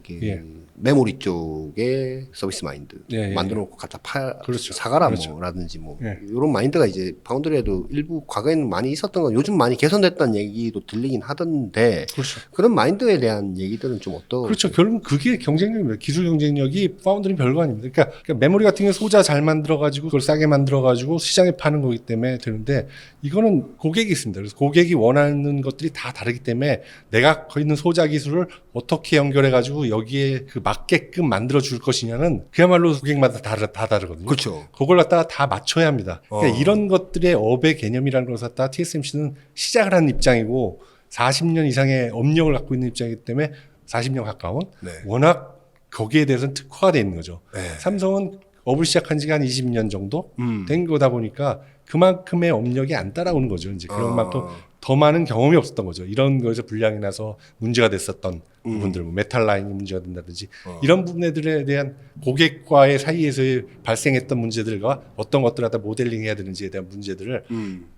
메모리 쪽에 서비스 마인드 만들어 놓고 갖다 그렇죠. 사가라 그렇죠. 뭐라든지 뭐 이런 마인드가 이제 파운드리에도 일부 과거에는 많이 있었던 건 요즘 많이 개선됐다는 얘기도 들리긴 하던데 그렇죠. 그런 마인드에 대한 얘기들은 좀 어떤 그렇죠. 결국 그게 경쟁력입니다. 기술 경쟁력이 파운드리 별거 아닙니다. 그러니까 메모리 같은 경우 소자 잘 만들어가지고 그걸 싸게 만들어가지고 시장에 파는 거기 때문에 되는데 이거는 고객이 있습니다. 그래서 고객이 원하는 것들이 다 다르기 때문에 내가 거기 있는 소자 기술을 어떻게 연결해가지고 여기에 그 맞게끔 만들어 줄 것이냐는 그야말로 고객마다 다 다르거든요. 그렇죠. 그걸 갖다가 다 맞춰야 합니다. 그러니까 이런 것들의 업의 개념이라는 걸 갖다가 TSMC는 시작을 하는 입장이고 40년 이상의 업력을 갖고 있는 입장이기 때문에 40년 가까운 워낙 거기에 대해서는 특화가 돼 있는 거죠. 삼성은 업을 시작한 지가 한 20년 정도 된 거다 보니까 그만큼의 업력이 안 따라오는 거죠. 이제 그런 만큼 더 많은 경험이 없었던 거죠. 이런 거에서 불량이 나서 문제가 됐었던 부분들, 뭐 메탈 라인이 문제가 된다든지 이런 부분들에 대한 고객과의 사이에서 발생했던 문제들과 어떤 것들을 갖다 모델링해야 되는지에 대한 문제들을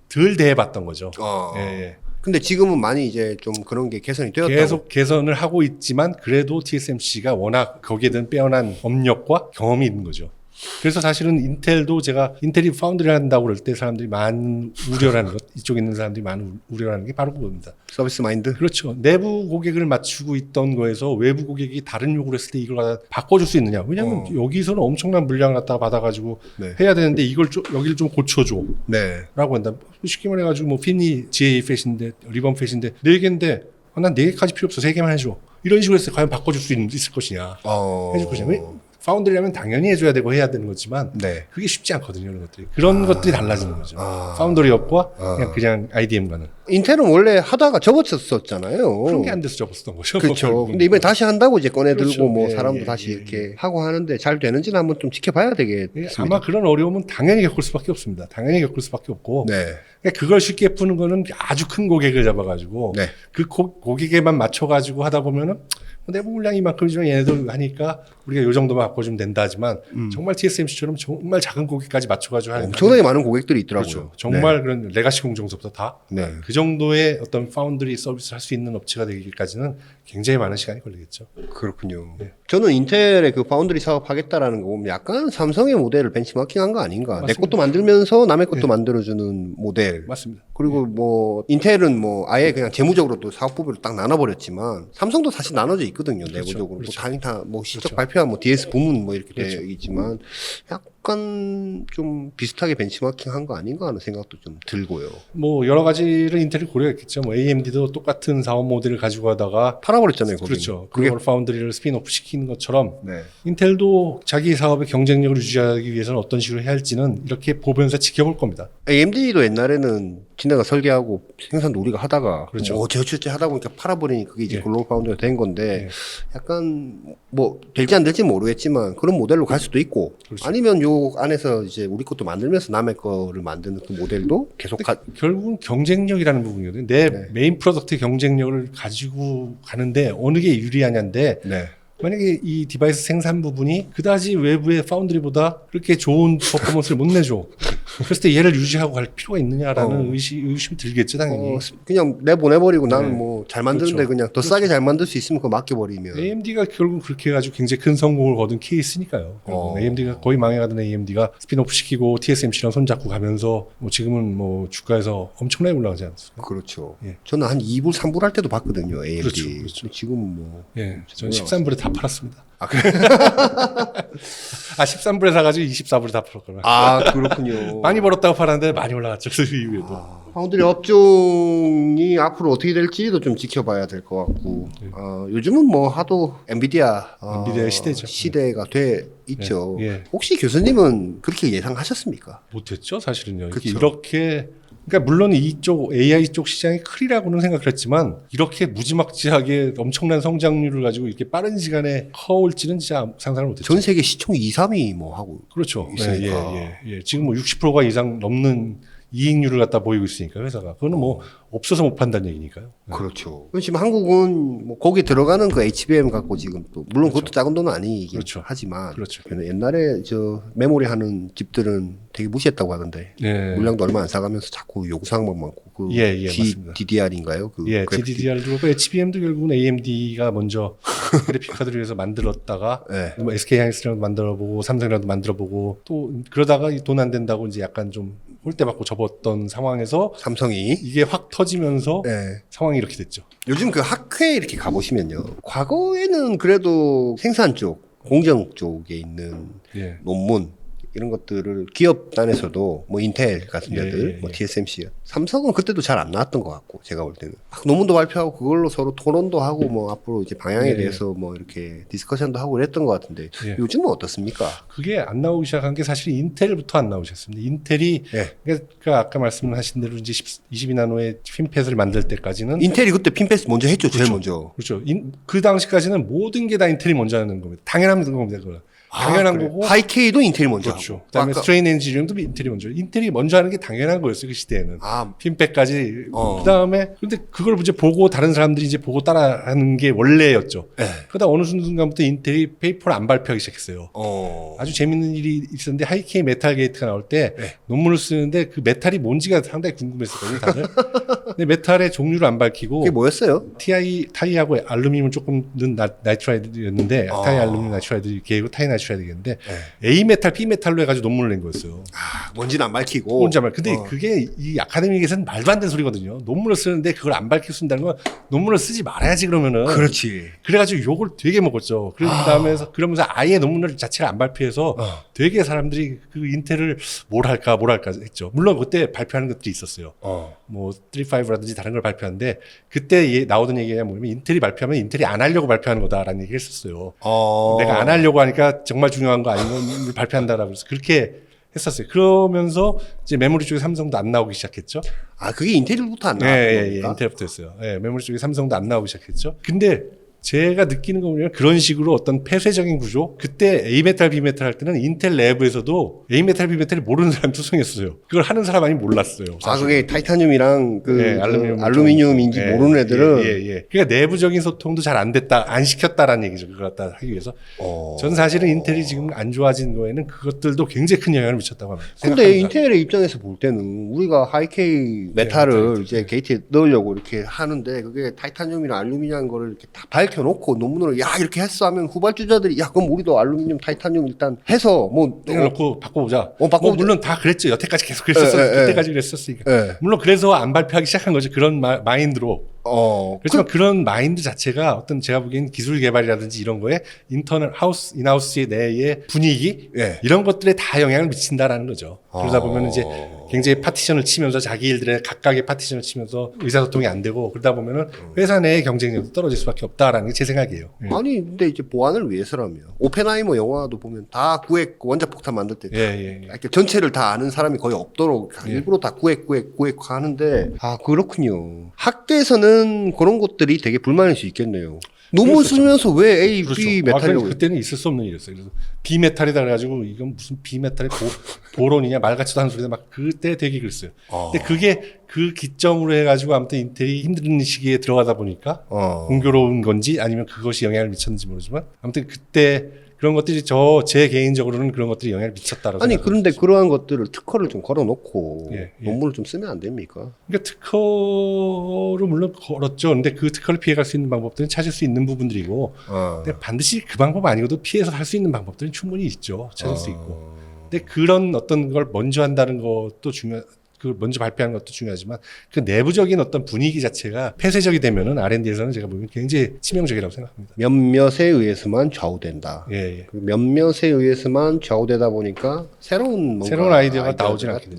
덜 대해봤던 거죠. 예. 근데 지금은 많이 이제 좀 그런 게 개선이 되었다고. 계속 개선을 하고 있지만 그래도 TSMC가 워낙 거기에 대한 빼어난 업력과 경험이 있는 거죠. 그래서 사실은 인텔도 제가 인텔이 파운드리 한다고 그럴 때 사람들이 많은 우려라는 것, 이쪽에 있는 사람들이 많은 우려라는 게 바로 그겁니다. 서비스 마인드? 그렇죠. 내부 고객을 맞추고 있던 거에서 외부 고객이 다른 요구를 했을 때 이걸 바꿔줄 수 있느냐. 왜냐하면 여기서는 엄청난 물량을 갖다가 받아가지고 해야 되는데 이걸 여기를 좀 고쳐줘. 라고 한다. 쉽게 말해가지고 뭐 핀이 GA 팻인데 리본 팻인데 4개인데 난 4개까지 필요 없어. 3개만 해줘. 이런 식으로 해서 과연 바꿔줄 수 있을 것이냐. 해줄 것이냐. 파운드리라면 당연히 해줘야 되고 해야 되는 거지만 그게 쉽지 않거든요. 이런 것들이. 그런 것들이 달라지는 거죠. 파운드리업과 그냥 IDM과는. 인텔은 원래 하다가 접었었잖아요. 그런 게 안 돼서 접었던 거죠. 그렇죠. 근데 이번에 다시 한다고 이제 꺼내들고 그렇죠. 뭐 사람도 다시 이렇게 하고 하는데 잘 되는지는 한번 좀 지켜봐야 되겠습니다. 아마 그런 어려움은 당연히 겪을 수밖에 없습니다. 당연히 겪을 수밖에 없고 그러니까 그걸 쉽게 푸는 거는 아주 큰 고객을 잡아가지고 그 고객에만 맞춰가지고 하다 보면은 내부 물량이 이만큼이지만 얘네들 하니까 우리가 요 정도만 바꿔주면 된다 하지만 정말 TSMC처럼 정말 작은 고객까지 맞춰가지고 하는 엄청나게 많은 고객들이 있더라고요. 그렇죠. 정말 그런 레가시 공정서부터 다 그 정도의 어떤 파운드리 서비스를 할 수 있는 업체가 되기까지는 굉장히 많은 시간이 걸리겠죠. 그렇군요. 저는 인텔의 그 파운드리 사업 하겠다라는 거 보면 약간 삼성의 모델을 벤치마킹한 거 아닌가. 맞습니다. 내 것도 만들면서 남의 것도 만들어주는 모델. 맞습니다. 그리고 뭐 인텔은 뭐 아예 그냥 재무적으로 또 사업 부분을 딱 나눠버렸지만 삼성도 사실 나눠져 있거든요. 내부적으로. 뭐 당연히 다 뭐 실적 발표한 뭐 DS 부문 뭐 이렇게 되어 있지만 약간 좀 비슷하게 벤치마킹한 거 아닌가 하는 생각도 좀 들고요. 뭐 여러 가지를 인텔이 고려했겠죠. 뭐 AMD도 똑같은 사업 모델을 가지고 가다가 팔아버렸잖아요. 거기는. 그렇죠. 글로벌 파운드리를 스핀오프 시키는 것처럼 인텔도 자기 사업의 경쟁력을 유지하기 위해서는 어떤 식으로 해야 할지는 이렇게 보면서 지켜볼 겁니다. AMD도 옛날에는 지네가 설계하고 생산도 우리가 하다가 그렇죠. 뭐 어쩌저쩌 하다 보니까 팔아버리니 그게 이제 예. 글로벌 파운드가 된 건데 예. 약간 뭐 될지 안 될지 모르겠지만 그런 모델로 갈 수도 있고 그렇죠. 아니면 요 안에서 이제 우리 것도 만들면서 남의 거를 만드는 그 모델도 계속 결국은 경쟁력이라는 부분이거든요. 내 네. 메인 프로덕트의 경쟁력을 가지고 가는데 어느 게 유리하냐인데 네. 만약에 이 디바이스 생산 부분이 그다지 외부의 파운드리보다 그렇게 좋은 퍼포먼스를 못 내줘. 그랬을 때 얘를 유지하고 갈 필요가 있느냐라는 의심이 들겠죠, 당연히. 그냥 내보내버리고 나는 네. 뭐 잘 만드는데 그렇죠. 그냥 더 싸게 잘 만들 수 있으면 그거 맡겨버리면 AMD가 결국 그렇게 해가지고 굉장히 큰 성공을 거둔 케이스니까요. AMD가 거의 망해가던 AMD가 스피노프 시키고 TSMC랑 손잡고 가면서 뭐 지금은 뭐 주가에서 엄청나게 올라가지 않습니까? 그렇죠. 예. 저는 한 2불, 3불 할 때도 봤거든요. AMD. 그렇죠, 그렇죠. 지금 뭐 예, 저는 13불에 다 팔았습니다. 아, 그래? 13불에 사가지고 24불에 다 팔았거든요. 아 그렇군요. 많이 벌었다고 팔았는데 많이 올라갔죠. 그 이후에도. 파운드리 업종이 앞으로 어떻게 될지도 좀 지켜봐야 될 것 같고 요즘은 뭐 하도 엔비디아 엔비디아의 시대죠. 시대가 돼 있죠. 예, 예. 혹시 교수님은 그렇게 예상하셨습니까? 못했죠, 사실은요. 그쵸. 이렇게 그러니까 물론 이쪽 AI 쪽 시장이 크리라고는 생각을 했지만 이렇게 무지막지하게 엄청난 성장률을 가지고 이렇게 빠른 시간에 커올지는 진짜 상상을 못했죠. 전 세계 시총 2, 3위 뭐 하고 그렇죠. 있으니까. 예. 지금 뭐 60%가 이상 넘는 이익률을 갖다 보이고 있으니까 회사가 그거는 뭐 없어서 못 판다는 얘기니까요. 그렇죠. 지금 한국은 뭐 거기 들어가는 그 HBM 갖고 지금 또 물론 그렇죠. 그것도 작은 돈은 아니긴 그렇죠. 하지만 그렇죠. 옛날에 저 메모리 하는 집들은 되게 무시했다고 하던데 예. 물량도 얼마 안 사가면서 자꾸 요구사항만 많고 그 예, 맞습니다. DDR인가요? 그 예, 그래픽 GDDR도 그렇고 HBM도 결국은 AMD가 먼저 그래픽 카드를 위해서 만들었다가 네. 뭐 SK하이닉스랑도 만들어보고 삼성이랑도 만들어보고 또 그러다가 돈 안 된다고 이제 약간 좀 홀대받고 접었던 상황에서 삼성이 이게 확 터지면서 네. 상황이 이렇게 됐죠. 요즘 그 학회 이렇게 가보시면요. 과거에는 그래도 생산 쪽, 공정 쪽에 있는 예. 논문 이런 것들을 기업 단에서도 뭐 인텔 같은 예, 데들, 예, 뭐 예. TSMC, 삼성은 그때도 잘 안 나왔던 것 같고 제가 볼 때는 막 논문도 발표하고 그걸로 서로 토론도 하고 뭐 앞으로 이제 방향에 예, 대해서 뭐 이렇게 디스커션도 하고 그랬던 것 같은데 예. 요즘은 어떻습니까? 그게 안 나오기 시작한 게 사실 인텔부터 안 나오기 시작했습니다. 인텔이 예. 그러니까 아까 말씀하신 대로 이제 22나노의 핀팻을 만들 때까지는 인텔이 그때 핀패스 먼저 했죠, 제일 그렇죠. 먼저. 그렇죠. 그 당시까지는 모든 게 다 인텔이 먼저 하는 겁니다. 당연한 겁니다. 그거. 당연한 그래. 거고. 하이케이도 인텔이 먼저 그렇죠. 하고. 그다음에 아까- 스트레인 엔지니어링도 인텔이 먼저. 인텔이 먼저 하는 게 당연한 거였어요. 그 시대에는. 아, 핀백까지. 어. 그다음에 근데 그걸 이제 보고 다른 사람들이 이제 보고 따라하는 게 원래였죠. 네. 그러다 어느 순간부터 인텔이 페이퍼를 안 발표하기 시작했어요. 아주 재밌는 일이 있었는데 하이케이 메탈 게이트가 나올 때 네. 논문을 쓰는데 그 메탈이 뭔지가 상당히 궁금했었거든요, 다들. 근데 메탈의 종류를 안 밝히고 그게 뭐였어요? 타이하고 알루미늄은 조금 는 나이트라이드였는데 타이 알루미늄 나이트라이드 계고 타이 나이트라이드였는데 A 메탈, B 메탈로 해가지고 논문을 낸 거였어요. 아, 뭔지는 안 밝히고. 혼자 말. 근데 그게 이 아카데미에서는 말도 안 되는 소리거든요. 논문을 쓰는데 그걸 안 밝힐 수 있다는 건 논문을 쓰지 말아야지 그러면은. 그렇지. 그래가지고 욕을 되게 먹었죠. 그러면서 아예 논문을 자체를 안 발표해서 되게 사람들이 그 인텔을 뭘 할까 했죠. 물론 그때 발표하는 것들이 있었어요. 뭐 3.5라든지 다른 걸 발표하는데 그때 나오던 얘기가 뭐냐면 인텔이 발표하면 인텔이 안 하려고 발표하는 거다라는 얘기를 했었어요. 내가 안 하려고 하니까 정말 중요한 거 아니면 발표한다라고 해서 그렇게 했었어요. 그러면서 이제 메모리 쪽에 삼성도 안 나오기 시작했죠. 아, 그게 인텔부터 안 나왔던 겁니까? 인텔부터 했어요. 예, 메모리 쪽에 삼성도 안 나오기 시작했죠. 근데 제가 느끼는 거 보면 그런 식으로 어떤 폐쇄적인 구조, 그때 A메탈, B메탈 할 때는 인텔 내부에서도 A메탈, B메탈이 모르는 사람이 투성이었어요. 그걸 하는 사람이 아니 몰랐어요. 아, 그게 타이타늄이랑 예, 알루미늄인지 모르는 애들은 그러니까 내부적인 소통도 잘 안 됐다, 안 시켰다라는 얘기죠. 그걸 갖다 하기 위해서. 전 사실은 인텔이 지금 안 좋아진 거에는 그것들도 굉장히 큰 영향을 미쳤다고 합니다. 근데 생각합니다. 인텔의 입장에서 볼 때는 우리가 하이케이 메탈을 이제 게이트에 넣으려고 이렇게 하는데 그게 타이타늄이나 알루미늄 거를 이렇게 다 밝혀놓고 논문으로 야 이렇게 했어 하면 후발주자들이 야 그럼 우리도 알루미늄 타이타늄 일단 해서 뭐 내놓고 바꿔보자. 바꿔보자. 뭐 물론 다 그랬죠. 여태까지 계속 그랬었어요. 예, 예, 그때까지 그랬었으니까. 예. 물론 그래서 안 발표하기 시작한 거죠. 그런 마인드로. 그렇지만 그런 마인드 자체가 어떤 제가 보기엔 기술 개발이라든지 이런 거에 인터널 하우스, 인하우스 내의 분위기 이런 것들에 다 영향을 미친다라는 거죠. 그러다 보면 이제 굉장히 파티션을 치면서 자기 일들에 각각의 파티션을 치면서 의사소통이 안 되고 그러다 보면은 회사 내의 경쟁력도 떨어질 수밖에 없다라는 게 제 생각이에요. 아니 근데 이제 보안을 위해서라면 오펜하이머 영화도 보면 다 구획 원자폭탄 만들 때 이렇게 전체를 다 아는 사람이 거의 없도록 일부러 다 구획 하는데 그렇군요. 학계에서는 그런 것들이 되게 불만일 수 있겠네요. 논문 쓰면서 왜 A, B 메탈이라고 그때는 있을 수 없는 일이었어요. 그래서 B 메탈이다 그래가지고 이건 무슨 B 메탈의 도론이냐 말 같지도 않은 소리다 막 그때 되게 그랬어요. 근데 그게 그 기점으로 해가지고 아무튼 인텔이 힘든 시기에 들어가다 보니까 공교로운 건지 아니면 그것이 영향을 미쳤는지 모르지만 아무튼 그때 그런 것들이 제 개인적으로는 그런 것들이 영향을 미쳤다라고. 아니 그런데 그러한 것들을 특허를 좀 걸어놓고 예. 논문을 좀 쓰면 안 됩니까? 그러니까 특허로 물론 걸었죠. 근데 그 특허를 피해갈 수 있는 방법들은 찾을 수 있는 부분들이고, 근데 반드시 그 방법 아니고도 피해서 할 수 있는 방법들은 충분히 있죠. 찾을 수 있고. 근데 그런 어떤 걸 먼저 한다는 것도 그 먼저 발표하는 것도 중요하지만 그 내부적인 어떤 분위기 자체가 폐쇄적이 되면은 R&D에서는 제가 보기엔 굉장히 치명적이라고 생각합니다. 몇몇에 의해서만 좌우된다. 예. 그 몇몇에 의해서만 좌우되다 보니까 새로운 아이디어가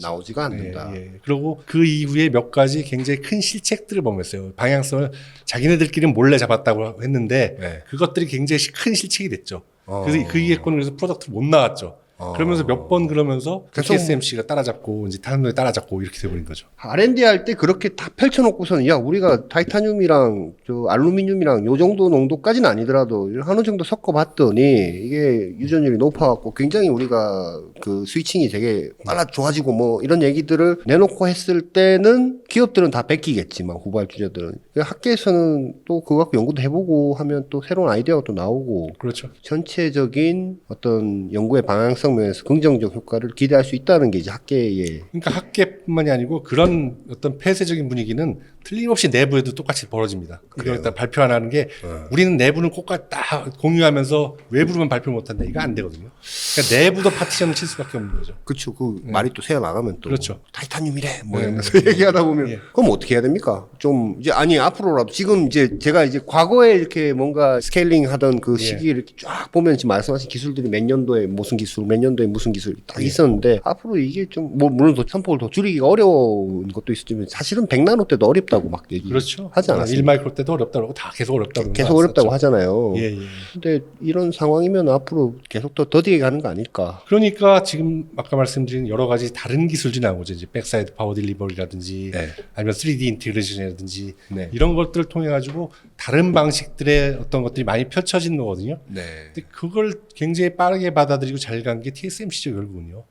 나오지가 않는다. 예. 그리고 그 이후에 몇 가지 굉장히 큰 실책들을 범했어요. 방향성을 자기네들끼리는 몰래 잡았다고 했는데 그것들이 굉장히 큰 실책이 됐죠. 그래서 그 이해권을 그래서 프로덕트를 못 나왔죠. 그러면서 몇 번 그러면서 TSMC가 따라잡고 이제 다른 놈이 따라잡고 이렇게 돼버린 거죠. R&D 할 때 그렇게 다 펼쳐놓고서는 야 우리가 타이타늄이랑 알루미늄이랑 요 정도 농도까지는 아니더라도 어느 정도 섞어봤더니 이게 유전율이 높아갖고 굉장히 우리가 그 스위칭이 되게 빨라 좋아지고 뭐 이런 얘기들을 내놓고 했을 때는 기업들은 다 베끼겠지만 후발주자들은 학계에서는 또 그거 갖고 연구도 해보고 하면 또 새로운 아이디어가 또 나오고 그렇죠. 전체적인 어떤 연구의 방향성 면에서 긍정적 효과를 기대할 수 있다는 게 이제 학계의 그러니까 학계뿐만이 아니고 그런 어떤 폐쇄적인 분위기는 틀림없이 내부에도 똑같이 벌어집니다. 이걸 일단 발표 안 하는 게 우리는 내부는 꼭 다 공유하면서 외부로만 발표 못한다. 이거 안 되거든요. 그러니까 내부도 파티션을 칠 수밖에 없는 거죠. 그렇죠. 그 말이 또 새어 나가면 또 그렇죠. 타이타늄이래 뭐 이러면서 얘기하다 보면 그럼 어떻게 해야 됩니까? 좀 이제 아니 앞으로라도 지금 이제 제가 이제 과거에 이렇게 뭔가 스케일링 하던 그 시기 이렇게 쫙 보면 지금 말씀하신 기술들이 몇 년도에 무슨 기술, 몇 년도에 무슨 기술 딱 있었는데 앞으로 이게 좀 뭐 물론 더 선폭을 더 줄이기가 어려운 것도 있었지만 사실은 100나노 때도 어렵다고 막 얘기 그렇죠. 하지 않았습니까? 1마이크로 때도 어렵다고 다 계속 어렵다고 계속 어렵다고 하잖아요. 예. 근데 이런 상황이면 앞으로 계속 더 더디게 가는 거 아닐까? 그러니까 지금 아까 말씀드린 여러 가지 다른 기술들이 나오죠. 이제 백사이드 파워 딜리버리라든지 아니면 3D 인테그레이션이라든지 이런 것들을 통해 가지고 다른 방식들의 어떤 것들이 많이 펼쳐지는 거거든요. 근데 그걸 굉장히 빠르게 받아들이고 잘 간 게 TSMC죠, 결국은요.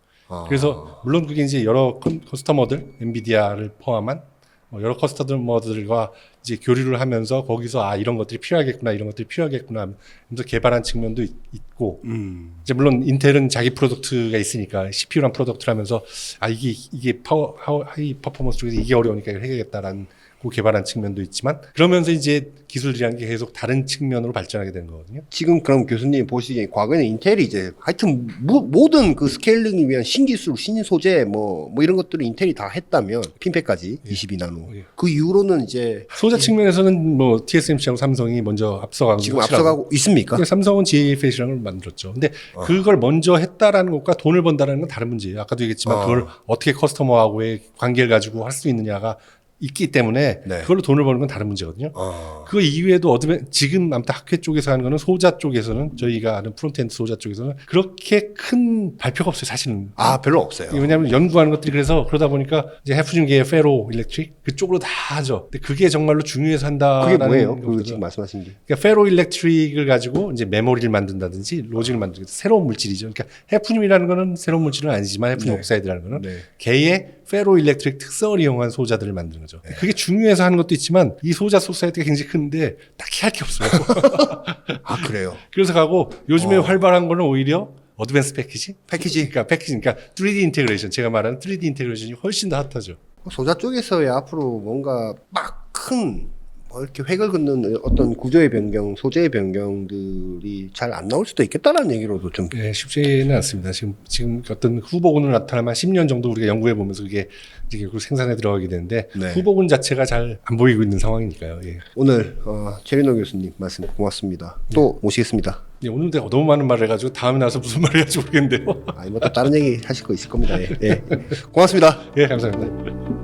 그래서 물론 그게 이제 여러 커스터머들, 엔비디아를 포함한 여러 커스터머들과 이제 교류를 하면서 거기서 이런 것들이 필요하겠구나, 이런 것들이 필요하겠구나 하면서 개발한 측면도 있고, 이제 물론 인텔은 자기 프로덕트가 있으니까 CPU란 프로덕트를 하면서 이게 하이 퍼포먼스 쪽에서 이게 어려우니까 이걸 해야겠다라는 그 개발한 측면도 있지만 그러면서 이제 기술이라는 게 계속 다른 측면으로 발전하게 되는 거거든요. 지금 그럼 교수님 보시기에 과거에는 인텔이 이제 하여튼 모든 그 스케일링을 위한 신기술, 신소재 뭐 이런 것들을 인텔이 다 했다면 핀팩까지 22나노 그 이후로는 이제 소재 측면에서는 뭐 TSMC하고 삼성이 먼저 앞서가고 지금 앞서가고 있습니까? 삼성은 GAF이라는 걸 만들었죠. 근데 그걸 먼저 했다라는 것과 돈을 번다라는 건 다른 문제예요. 아까도 얘기했지만 그걸 어떻게 커스터머하고의 관계를 가지고 할 수 있느냐가 있기 때문에 그걸로 돈을 버는 건 다른 문제거든요. 그 이외에도 지금 아무튼 학회 쪽에서 하는 거는 소자 쪽에서는 저희가 아는 프론트엔드 소자 쪽에서는 그렇게 큰 발표가 없어요. 사실은. 별로 없어요. 왜냐하면 연구하는 것들이 그러다 보니까 이제 해프닝계의 페로 일렉트릭 그쪽으로 다 하죠. 근데 그게 정말로 중요해서 한다라는 그게 뭐예요? 그 지금 말씀하신 게. 그러니까 페로 일렉트릭을 가지고 이제 메모리를 만든다든지 로직을 만들고 새로운 물질이죠. 그러니까 해프님이라는 거는 새로운 물질은 아니지만 해프님 옥사이드라는 거는 걔의 페로 일렉트릭 특성을 이용한 소자들을 만드는 거죠. 그게 중요해서 하는 것도 있지만 이 소자 소사이트가 굉장히 큰데 딱히 할 게 없어요. 그래요. 그래서 가고 요즘에 활발한 거는 오히려 어드밴스 패키지? 그러니까 3D 인테그레이션. 제가 말하는 3D 인테그레이션이 훨씬 더 핫하죠. 소자 쪽에서의 앞으로 뭔가 막 큰 이렇게 획을 긋는 어떤 구조의 변경, 소재의 변경들이 잘 안 나올 수도 있겠다라는 얘기로도 좀. 네, 쉽지는 않습니다. 지금 어떤 후보군을 나타나면 10년 정도 우리가 연구해 보면서 그게 이제 결국 생산에 들어가게 되는데 네. 후보군 자체가 잘 안 보이고 있는 상황이니까요. 예. 오늘 최린호 교수님 말씀 고맙습니다. 또 모시겠습니다. 예, 오늘 내가 너무 많은 말을 해가지고 다음에 나서 무슨 말을 해야지 모르겠는데요. 뭐또 다른 얘기 하실 거 있을 겁니다. 예. 고맙습니다. 예, 감사합니다.